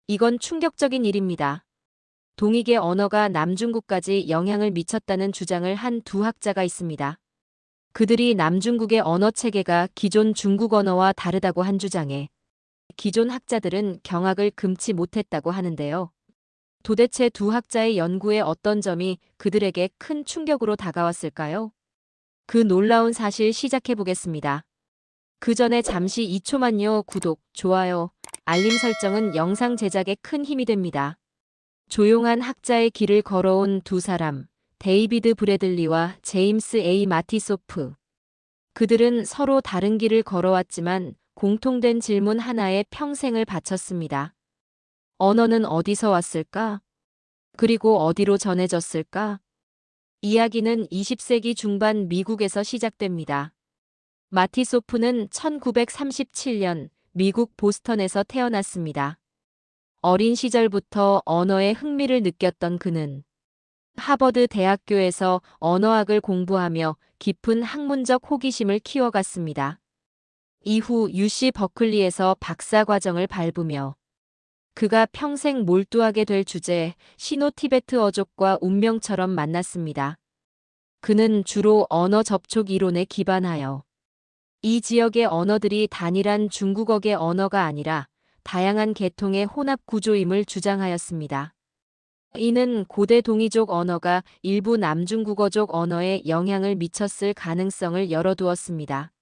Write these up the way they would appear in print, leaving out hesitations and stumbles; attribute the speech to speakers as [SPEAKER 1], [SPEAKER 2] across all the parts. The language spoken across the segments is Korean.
[SPEAKER 1] 이건 충격적인 일입니다. 동익의 언어가 남중국까지 영향을 미쳤다는 주장을 한 두 학자가 있습니다. 그들이 남중국의 언어 체계가 기존 중국 언어와 다르다고 한 주장에 기존 학자들은 경악을 금치 못했다고 하는데요. 도대체 두 학자의 연구의 어떤 점이 그들에게 큰 충격으로 다가왔을까요? 그 놀라운 사실 시작해 보겠습니다. 그 전에 잠시 2초만요. 구독, 좋아요, 알림 설정은 영상 제작에 큰 힘이 됩니다. 조용한 학자의 길을 걸어온 두 사람, 데이비드 브래들리와 제임스 A. 마티소프. 그들은 서로 다른 길을 걸어왔지만 공통된 질문 하나에 평생을 바쳤습니다. 언어는 어디서 왔을까? 그리고 어디로 전해졌을까? 이야기는 20세기 중반 미국에서 시작됩니다. 마티소프는 1937년 미국 보스턴에서 태어났습니다. 어린 시절부터 언어에 흥미를 느꼈던 그는 하버드 대학교에서 언어학을 공부하며 깊은 학문적 호기심을 키워갔습니다. 이후 UC 버클리에서 박사 과정을 밟으며 그가 평생 몰두하게 될 주제 시노티베트어족과 운명처럼 만났습니다. 그는 주로 언어 접촉 이론에 기반하여 이 지역의 언어들이 단일한 중국어계 언어가 아니라 다양한 계통의 혼합 구조임을 주장하였습니다. 이는 고대 동이족 언어가 일부 남중국어족 언어에 영향을 미쳤을 가능성을 열어두었습니다.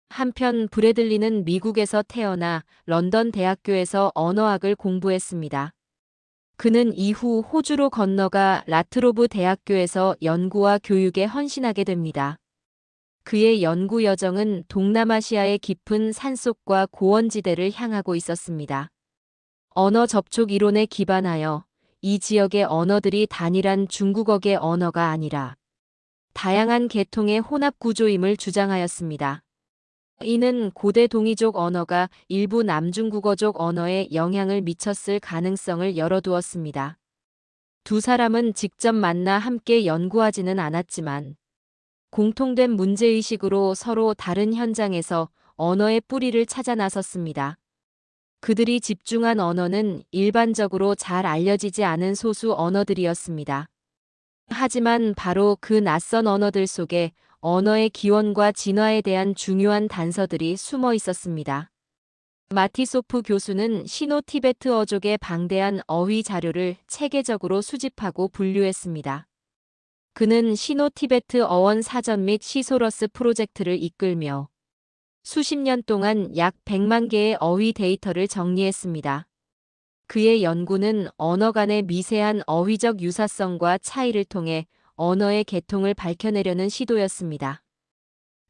[SPEAKER 1] 한편 브래들리는 미국에서 태어나 런던 대학교에서 언어학을 공부했습니다. 그는 이후 호주로 건너가 라트로브 대학교에서 연구와 교육에 헌신하게 됩니다. 그의 연구 여정은 동남아시아의 깊은 산속과 고원지대를 향하고 있었습니다. 언어 접촉 이론에 기반하여 이 지역의 언어들이 단일한 중국어계 언어가 아니라 다양한 계통의 혼합 구조임을 주장하였습니다. 이는 고대 동이족 언어가 일부 남중국어족 언어에 영향을 미쳤을 가능성을 열어두었습니다. 두 사람은 직접 만나 함께 연구하지는 않았지만 공통된 문제의식으로 서로 다른 현장에서 언어의 뿌리를 찾아 나섰습니다. 그들이 집중한 언어는 일반적으로 잘 알려지지 않은 소수 언어들이었습니다. 하지만 바로 그 낯선 언어들 속에 언어의 기원과 진화에 대한 중요한 단서들이 숨어 있었습니다. 마티소프 교수는 시노티베트어족의 방대한 어휘 자료를 체계적으로 수집하고 분류했습니다. 그는 시노티베트 어원 사전 및 시소러스 프로젝트를 이끌며 수십 년 동안 약 100만 개의 어휘 데이터를 정리했습니다. 그의 연구는 언어 간의 미세한 어휘적 유사성과 차이를 통해 언어의 계통을 밝혀내려는 시도였습니다.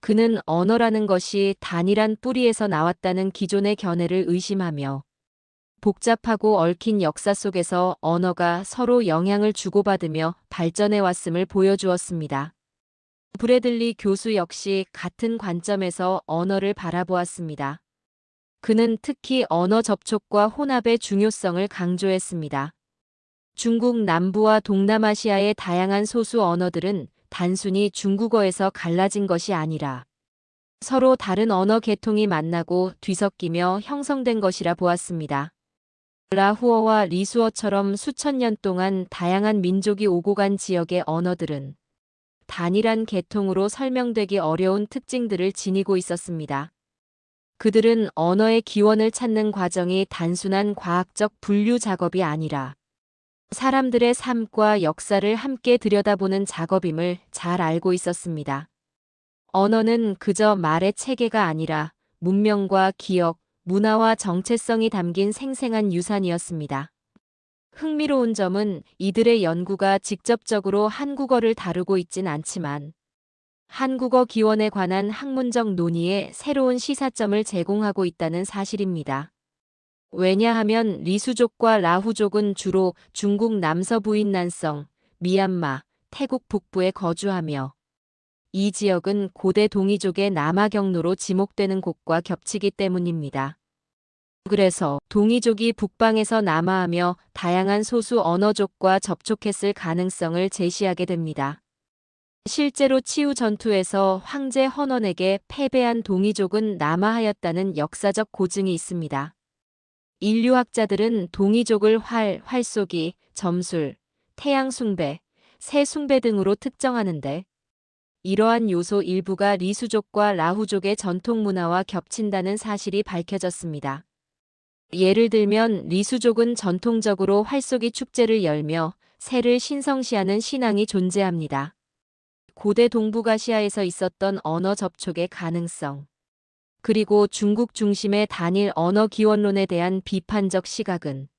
[SPEAKER 1] 그는 언어라는 것이 단일한 뿌리에서 나왔다는 기존의 견해를 의심하며 복잡하고 얽힌 역사 속에서 언어가 서로 영향을 주고받으며 발전해 왔음을 보여주었습니다. 브래들리 교수 역시 같은 관점에서 언어를 바라보았습니다. 그는 특히 언어 접촉과 혼합의 중요성을 강조했습니다. 중국 남부와 동남아시아의 다양한 소수 언어들은 단순히 중국어에서 갈라진 것이 아니라 서로 다른 언어 계통이 만나고 뒤섞이며 형성된 것이라 보았습니다. 라후어와 리수어처럼 수천 년 동안 다양한 민족이 오고 간 지역의 언어들은 단일한 계통으로 설명되기 어려운 특징들을 지니고 있었습니다. 그들은 언어의 기원을 찾는 과정이 단순한 과학적 분류 작업이 아니라 사람들의 삶과 역사를 함께 들여다보는 작업임을 잘 알고 있었습니다. 언어는 그저 말의 체계가 아니라 문명과 기억, 문화와 정체성이 담긴 생생한 유산이었습니다. 흥미로운 점은 이들의 연구가 직접적으로 한국어를 다루고 있진 않지만 한국어 기원에 관한 학문적 논의에 새로운 시사점을 제공하고 있다는 사실입니다. 왜냐하면 리수족과 라후족은 주로 중국 남서부인난성, 미얀마, 태국 북부에 거주하며 이 지역은 고대 동이족의 남하 경로로 지목되는 곳과 겹치기 때문입니다. 그래서 동이족이 북방에서 남하하며 다양한 소수 언어족과 접촉했을 가능성을 제시하게 됩니다. 실제로 치우 전투에서 황제 헌원에게 패배한 동이족은 남하하였다는 역사적 고증이 있습니다. 인류학자들은 동이족을 활쏘기, 점술, 태양 숭배, 새 숭배 등으로 특정하는데 이러한 요소 일부가 리수족과 라후족의 전통 문화와 겹친다는 사실이 밝혀졌습니다. 예를 들면 리수족은 전통적으로 활쏘기 축제를 열며 새를 신성시하는 신앙이 존재합니다. 고대 동북아시아에서 있었던 언어 접촉의 가능성, 그리고 중국 중심의 단일 언어 기원론에 대한 비판적 시각은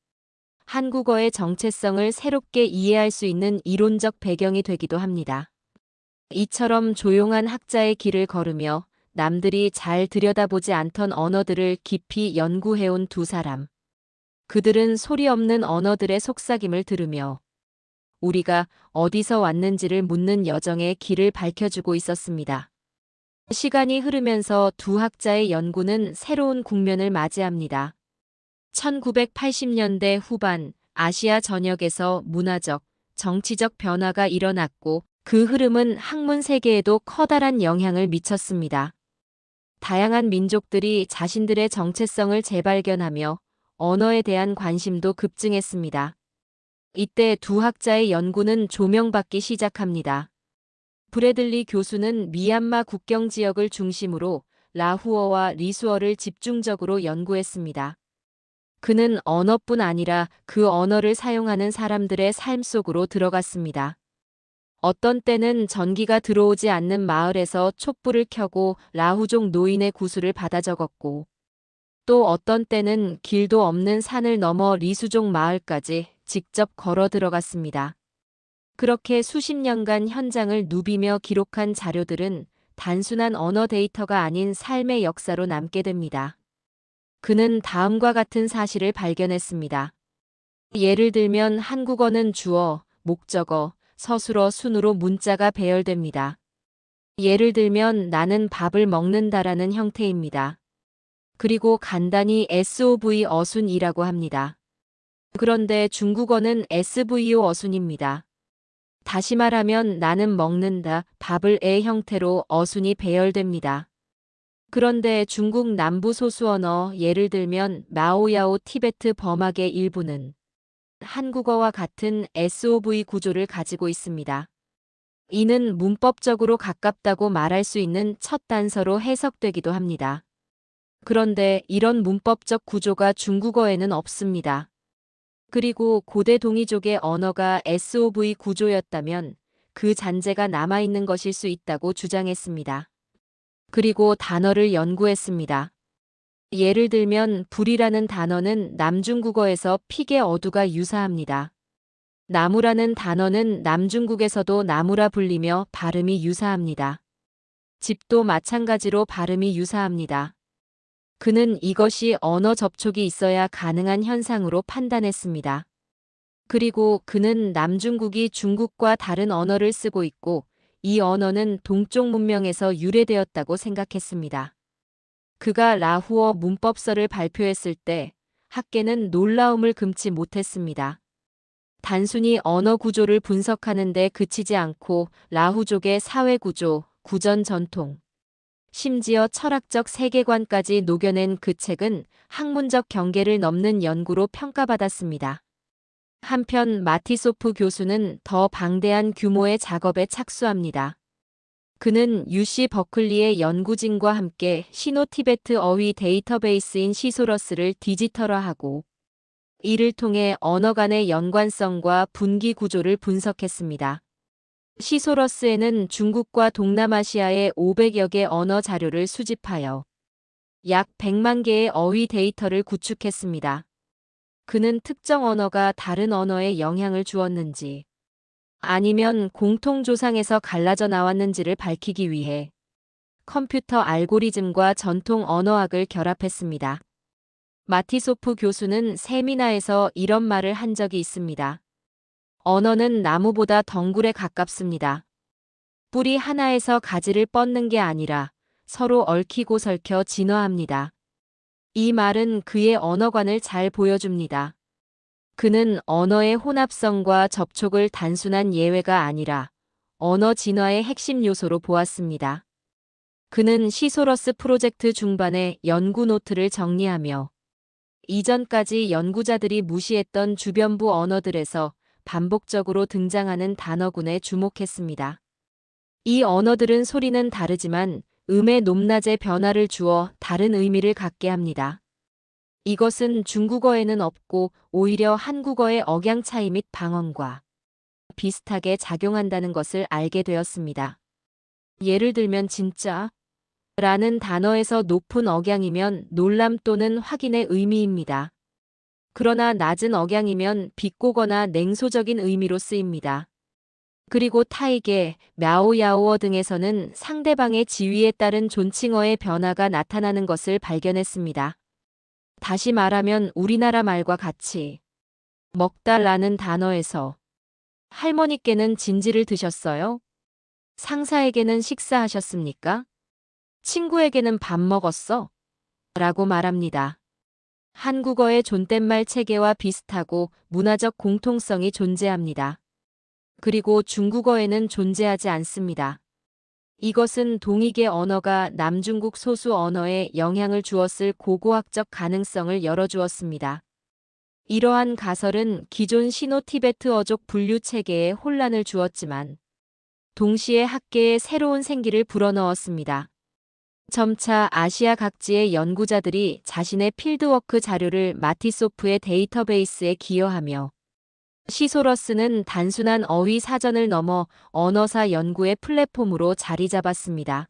[SPEAKER 1] 한국어의 정체성을 새롭게 이해할 수 있는 이론적 배경이 되기도 합니다. 이처럼 조용한 학자의 길을 걸으며 남들이 잘 들여다보지 않던 언어들을 깊이 연구해온 두 사람. 그들은 소리 없는 언어들의 속삭임을 들으며 우리가 어디서 왔는지를 묻는 여정의 길을 밝혀주고 있었습니다. 시간이 흐르면서 두 학자의 연구는 새로운 국면을 맞이합니다. 1980년대 후반 아시아 전역에서 문화적, 정치적 변화가 일어났고 그 흐름은 학문 세계에도 커다란 영향을 미쳤습니다. 다양한 민족들이 자신들의 정체성을 재발견하며 언어에 대한 관심도 급증했습니다. 이때 두 학자의 연구는 조명받기 시작합니다. 브래들리 교수는 미얀마 국경 지역을 중심으로 라후어와 리수어를 집중적으로 연구했습니다. 그는 언어뿐 아니라 그 언어를 사용하는 사람들의 삶 속으로 들어갔습니다. 어떤 때는 전기가 들어오지 않는 마을에서 촛불을 켜고 라후족 노인의 구술을 받아 적었고, 또 어떤 때는 길도 없는 산을 넘어 리수족 마을까지 직접 걸어 들어갔습니다. 그렇게 수십 년간 현장을 누비며 기록한 자료들은 단순한 언어 데이터가 아닌 삶의 역사로 남게 됩니다. 그는 다음과 같은 사실을 발견했습니다. 예를 들면 한국어는 주어, 목적어, 서술어 순으로 문자가 배열됩니다. 예를 들면 나는 밥을 먹는다라는 형태입니다. 그리고 간단히 SOV 어순이라고 합니다. 그런데 중국어는 SVO 어순입니다. 다시 말하면 나는 먹는다, 밥을 의 형태로 어순이 배열됩니다. 그런데 중국 남부 소수 언어 예를 들면 마오야오 티베트 버막의 일부는 한국어와 같은 SOV 구조를 가지고 있습니다. 이는 문법적으로 가깝다고 말할 수 있는 첫 단서로 해석되기도 합니다. 그런데 이런 문법적 구조가 중국어에는 없습니다. 그리고 고대 동이족의 언어가 SOV 구조였다면 그 잔재가 남아있는 것일 수 있다고 주장했습니다. 그리고 단어를 연구했습니다. 예를 들면 불이라는 단어는 남중국어에서 픽의 어두가 유사합니다. 나무라는 단어는 남중국에서도 나무라 불리며 발음이 유사합니다. 집도 마찬가지로 발음이 유사합니다. 그는 이것이 언어 접촉이 있어야 가능한 현상으로 판단했습니다. 그리고 그는 남중국이 중국과 다른 언어를 쓰고 있고 이 언어는 동쪽 문명에서 유래되었다고 생각했습니다. 그가 라후어 문법서를 발표했을 때 학계는 놀라움을 금치 못했습니다. 단순히 언어 구조를 분석하는 데 그치지 않고 라후족의 사회 구조, 구전 전통, 심지어 철학적 세계관까지 녹여낸 그 책은 학문적 경계를 넘는 연구로 평가받았습니다. 한편 마티소프 교수는 더 방대한 규모의 작업에 착수합니다. 그는 UC 버클리의 연구진과 함께 시노티베트 어휘 데이터베이스인 시소러스를 디지털화하고 이를 통해 언어 간의 연관성과 분기 구조를 분석했습니다. 시소러스에는 중국과 동남아시아의 500여 개 언어 자료를 수집하여 약 100만 개의 어휘 데이터를 구축했습니다. 그는 특정 언어가 다른 언어에 영향을 주었는지 아니면 공통조상에서 갈라져 나왔는지를 밝히기 위해 컴퓨터 알고리즘과 전통 언어학을 결합했습니다. 마티소프 교수는 세미나에서 이런 말을 한 적이 있습니다. 언어는 나무보다 덩굴에 가깝습니다. 뿌리 하나에서 가지를 뻗는 게 아니라 서로 얽히고 설켜 진화합니다. 이 말은 그의 언어관을 잘 보여줍니다. 그는 언어의 혼합성과 접촉을 단순한 예외가 아니라 언어 진화의 핵심 요소로 보았습니다. 그는 시소러스 프로젝트 중반에 연구 노트를 정리하며 이전까지 연구자들이 무시했던 주변부 언어들에서 반복적으로 등장하는 단어군에 주목했습니다. 이 언어들은 소리는 다르지만 음의 높낮의 변화를 주어 다른 의미를 갖게 합니다. 이것은 중국어에는 없고 오히려 한국어의 억양 차이 및 방언과 비슷하게 작용한다는 것을 알게 되었습니다. 예를 들면 진짜 라는 단어에서 높은 억양이면 놀람 또는 확인의 의미입니다. 그러나 낮은 억양이면 비꼬거나 냉소적인 의미로 쓰입니다. 그리고 타이게, мя오야오어 등에서는 상대방의 지위에 따른 존칭어의 변화가 나타나는 것을 발견했습니다. 다시 말하면 우리나라 말과 같이 먹다라는 단어에서 할머니께는 진지를 드셨어요? 상사에게는 식사하셨습니까? 친구에게는 밥 먹었어? 라고 말합니다. 한국어의 존댓말 체계와 비슷하고 문화적 공통성이 존재합니다. 그리고 중국어에는 존재하지 않습니다. 이것은 동이계 언어가 남중국 소수 언어에 영향을 주었을 고고학적 가능성을 열어주었습니다. 이러한 가설은 기존 시노티베트어족 분류 체계에 혼란을 주었지만 동시에 학계에 새로운 생기를 불어넣었습니다. 점차 아시아 각지의 연구자들이 자신의 필드워크 자료를 마티소프의 데이터베이스에 기여하며 시소러스는 단순한 어휘 사전을 넘어 언어사 연구의 플랫폼으로 자리 잡았습니다.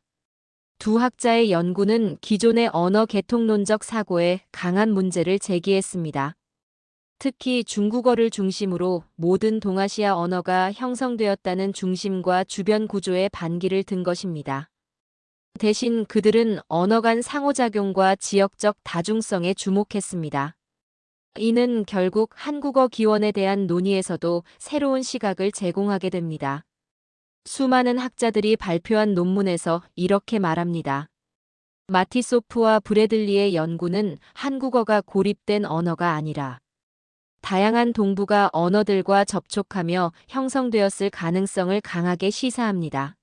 [SPEAKER 1] 두 학자의 연구는 기존의 언어 계통론적 사고에 강한 문제를 제기했습니다. 특히 중국어를 중심으로 모든 동아시아 언어가 형성되었다는 중심과 주변 구조의 반기를 든 것입니다. 대신 그들은 언어 간 상호작용과 지역적 다중성에 주목했습니다. 이는 결국 한국어 기원에 대한 논의에서도 새로운 시각을 제공하게 됩니다. 수많은 학자들이 발표한 논문에서 이렇게 말합니다. 마티소프와 브래들리의 연구는 한국어가 고립된 언어가 아니라 다양한 동북아 언어들과 접촉하며 형성되었을 가능성을 강하게 시사합니다.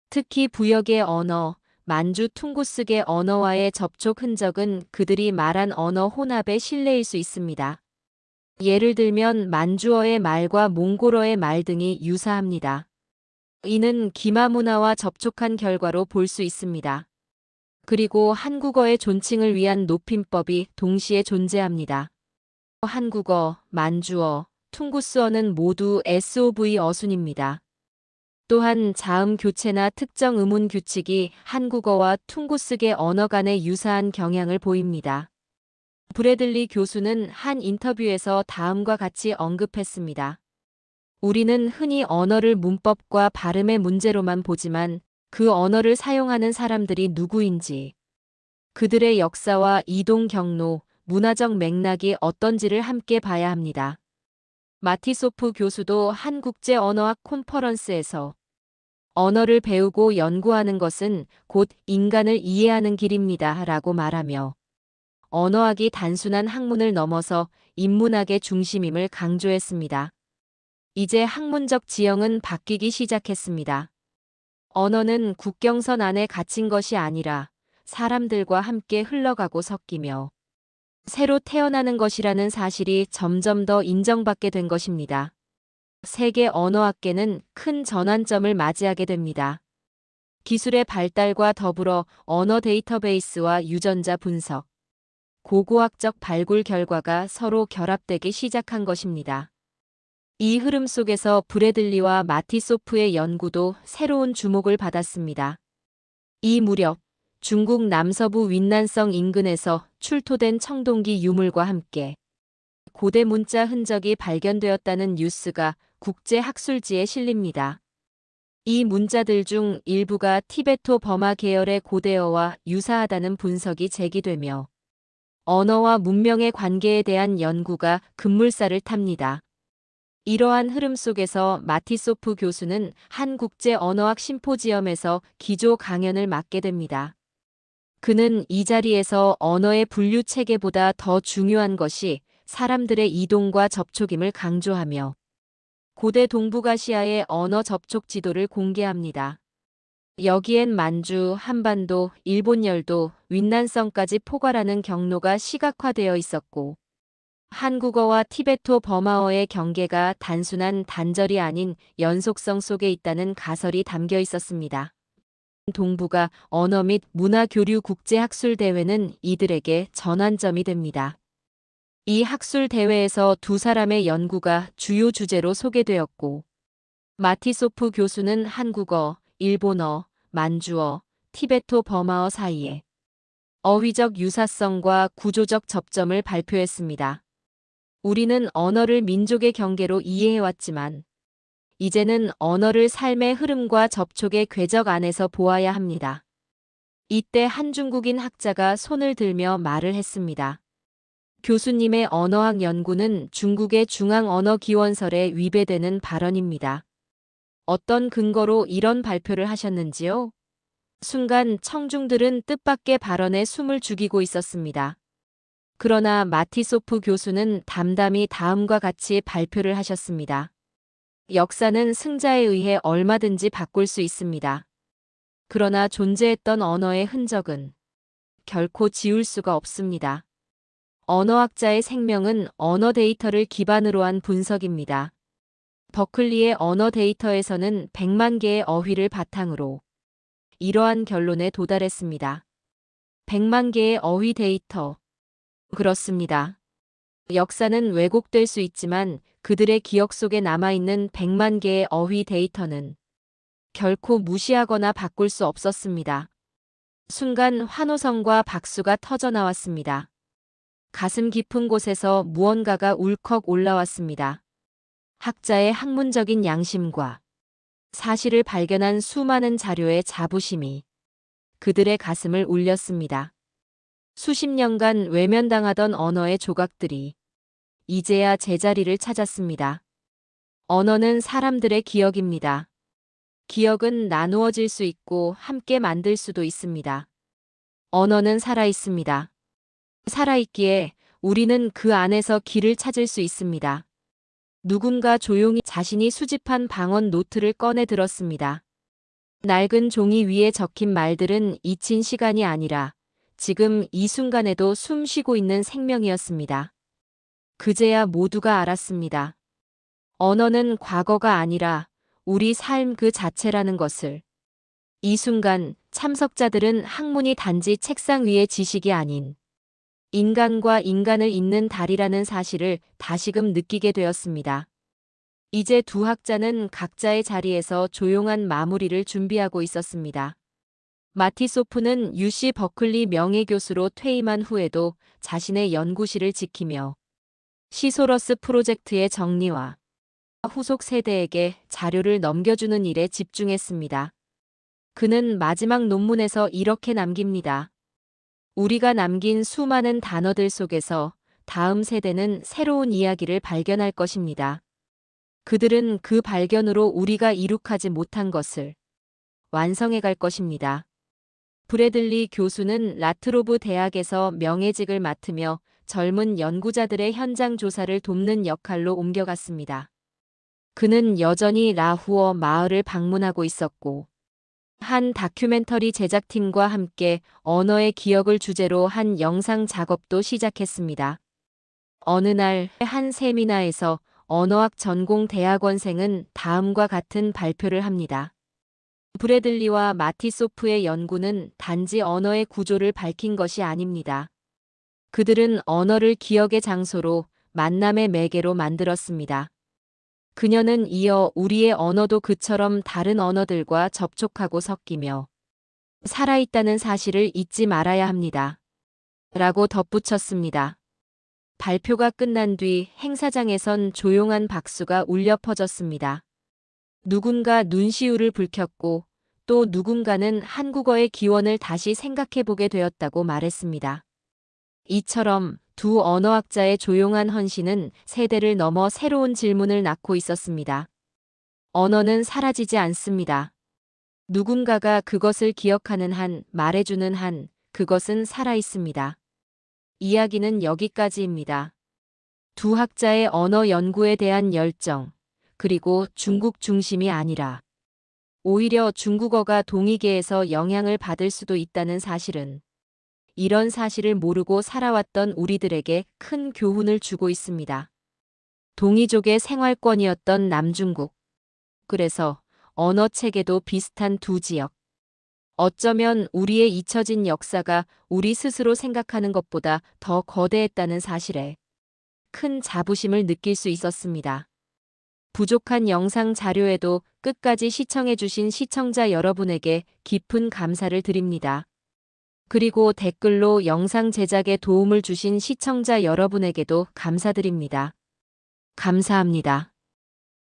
[SPEAKER 1] 특히 부역의 언어, 만주 퉁구스계 언어와의 접촉 흔적은 그들이 말한 언어 혼합의 신뢰일 수 있습니다. 예를 들면 만주어의 말과 몽골어의 말 등이 유사합니다. 이는 기마 문화와 접촉한 결과로 볼 수 있습니다. 그리고 한국어의 존칭을 위한 높임법이 동시에 존재합니다. 한국어, 만주어, 퉁구스어는 모두 SOV 어순입니다. 또한 자음 교체나 특정 음운 규칙이 한국어와 퉁구스계 언어 간의 유사한 경향을 보입니다. 브래들리 교수는 한 인터뷰에서 다음과 같이 언급했습니다. 우리는 흔히 언어를 문법과 발음의 문제로만 보지만 그 언어를 사용하는 사람들이 누구인지, 그들의 역사와 이동 경로, 문화적 맥락이 어떤지를 함께 봐야 합니다. 마티소프 교수도 한국제언어학 콘퍼런스에서 언어를 배우고 연구하는 것은 곧 인간을 이해하는 길입니다. 라고 말하며 언어학이 단순한 학문을 넘어서 인문학의 중심임을 강조했습니다. 이제 학문적 지형은 바뀌기 시작했습니다. 언어는 국경선 안에 갇힌 것이 아니라 사람들과 함께 흘러가고 섞이며 새로 태어나는 것이라는 사실이 점점 더 인정받게 된 것입니다. 세계 언어학계는 큰 전환점을 맞이하게 됩니다. 기술의 발달과 더불어 언어 데이터베이스와 유전자 분석, 고고학적 발굴 결과가 서로 결합되기 시작한 것입니다. 이 흐름 속에서 브래들리와 마티소프의 연구도 새로운 주목을 받았습니다. 이 무렵 중국 남서부 윈난성 인근에서 출토된 청동기 유물과 함께 고대 문자 흔적이 발견되었다는 뉴스가 국제 학술지에 실립니다. 이 문자들 중 일부가 티베토 버마 계열의 고대어와 유사하다는 분석이 제기되며 언어와 문명의 관계에 대한 연구가 급물살을 탑니다. 이러한 흐름 속에서 마티소프 교수는 한 국제 언어학 심포지엄에서 기조 강연을 맡게 됩니다. 그는 이 자리에서 언어의 분류 체계보다 더 중요한 것이 사람들의 이동과 접촉임을 강조하며 고대 동북아시아의 언어 접촉 지도를 공개합니다. 여기엔 만주, 한반도, 일본열도, 윈난성까지 포괄하는 경로가 시각화되어 있었고, 한국어와 티베토 버마어의 경계가 단순한 단절이 아닌 연속성 속에 있다는 가설이 담겨 있었습니다. 동북아 언어 및 문화 교류 국제학술 대회는 이들에게 전환점이 됩니다. 이 학술 대회에서 두 사람의 연구가 주요 주제로 소개되었고, 마티소프 교수는 한국어, 일본어, 만주어, 티베토 버마어 사이에 어휘적 유사성과 구조적 접점을 발표했습니다. 우리는 언어를 민족의 경계로 이해해왔지만, 이제는 언어를 삶의 흐름과 접촉의 궤적 안에서 보아야 합니다. 이때 한 중국인 학자가 손을 들며 말을 했습니다. 교수님의 언어학 연구는 중국의 중앙언어기원설에 위배되는 발언입니다. 어떤 근거로 이런 발표를 하셨는지요? 순간 청중들은 뜻밖의 발언에 숨을 죽이고 있었습니다. 그러나 마티소프 교수는 담담히 다음과 같이 발표를 하셨습니다. 역사는 승자에 의해 얼마든지 바꿀 수 있습니다. 그러나 존재했던 언어의 흔적은 결코 지울 수가 없습니다. 언어학자의 생명은 언어 데이터를 기반으로 한 분석입니다. 버클리의 언어 데이터에서는 100만 개의 어휘를 바탕으로 이러한 결론에 도달했습니다. 100만 개의 어휘 데이터. 그렇습니다. 역사는 왜곡될 수 있지만 그들의 기억 속에 남아있는 100만 개의 어휘 데이터는 결코 무시하거나 바꿀 수 없었습니다. 순간 환호성과 박수가 터져나왔습니다. 가슴 깊은 곳에서 무언가가 울컥 올라왔습니다. 학자의 학문적인 양심과 사실을 발견한 수많은 자료의 자부심이 그들의 가슴을 울렸습니다. 수십 년간 외면당하던 언어의 조각들이 이제야 제자리를 찾았습니다. 언어는 사람들의 기억입니다. 기억은 나누어질 수 있고 함께 만들 수도 있습니다. 언어는 살아있습니다. 살아있기에 우리는 그 안에서 길을 찾을 수 있습니다. 누군가 조용히 자신이 수집한 방언 노트를 꺼내 들었습니다. 낡은 종이 위에 적힌 말들은 잊힌 시간이 아니라 지금 이 순간에도 숨 쉬고 있는 생명이었습니다. 그제야 모두가 알았습니다. 언어는 과거가 아니라 우리 삶 그 자체라는 것을. 이 순간 참석자들은 학문이 단지 책상 위의 지식이 아닌 인간과 인간을 잇는 달이라는 사실을 다시금 느끼게 되었습니다. 이제 두 학자는 각자의 자리에서 조용한 마무리를 준비하고 있었습니다. 마티소프는 UC 버클리 명예교수로 퇴임한 후에도 자신의 연구실을 지키며 시소러스 프로젝트의 정리와 후속 세대에게 자료를 넘겨주는 일에 집중했습니다. 그는 마지막 논문에서 이렇게 남깁니다. 우리가 남긴 수많은 단어들 속에서 다음 세대는 새로운 이야기를 발견할 것입니다. 그들은 그 발견으로 우리가 이룩하지 못한 것을 완성해 갈 것입니다. 브래들리 교수는 라트로브 대학에서 명예직을 맡으며 젊은 연구자들의 현장 조사를 돕는 역할로 옮겨갔습니다. 그는 여전히 라후어 마을을 방문하고 있었고, 한 다큐멘터리 제작팀과 함께 언어의 기억을 주제로 한 영상 작업도 시작했습니다. 어느 날 한 세미나에서 언어학 전공 대학원생은 다음과 같은 발표를 합니다. 브래들리와 마티소프의 연구는 단지 언어의 구조를 밝힌 것이 아닙니다. 그들은 언어를 기억의 장소로, 만남의 매개로 만들었습니다. 그녀는 이어 우리의 언어도 그처럼 다른 언어들과 접촉하고 섞이며 살아있다는 사실을 잊지 말아야 합니다. 라고 덧붙였습니다. 발표가 끝난 뒤 행사장에선 조용한 박수가 울려 퍼졌습니다. 누군가 눈시울을 붉혔고 또 누군가는 한국어의 기원을 다시 생각해보게 되었다고 말했습니다. 이처럼 두 언어학자의 조용한 헌신은 세대를 넘어 새로운 질문을 낳고 있었습니다. 언어는 사라지지 않습니다. 누군가가 그것을 기억하는 한, 말해주는 한, 그것은 살아있습니다. 이야기는 여기까지입니다. 두 학자의 언어 연구에 대한 열정, 그리고 중국 중심이 아니라 오히려 중국어가 동이계에서 영향을 받을 수도 있다는 사실은 이런 사실을 모르고 살아왔던 우리들에게 큰 교훈을 주고 있습니다. 동이족의 생활권이었던 남중국. 그래서 언어 체계도 비슷한 두 지역. 어쩌면 우리의 잊혀진 역사가 우리 스스로 생각하는 것보다 더 거대했다는 사실에 큰 자부심을 느낄 수 있었습니다. 부족한 영상 자료에도 끝까지 시청해주신 시청자 여러분에게 깊은 감사를 드립니다. 그리고 댓글로 영상 제작에 도움을 주신 시청자 여러분에게도 감사드립니다. 감사합니다.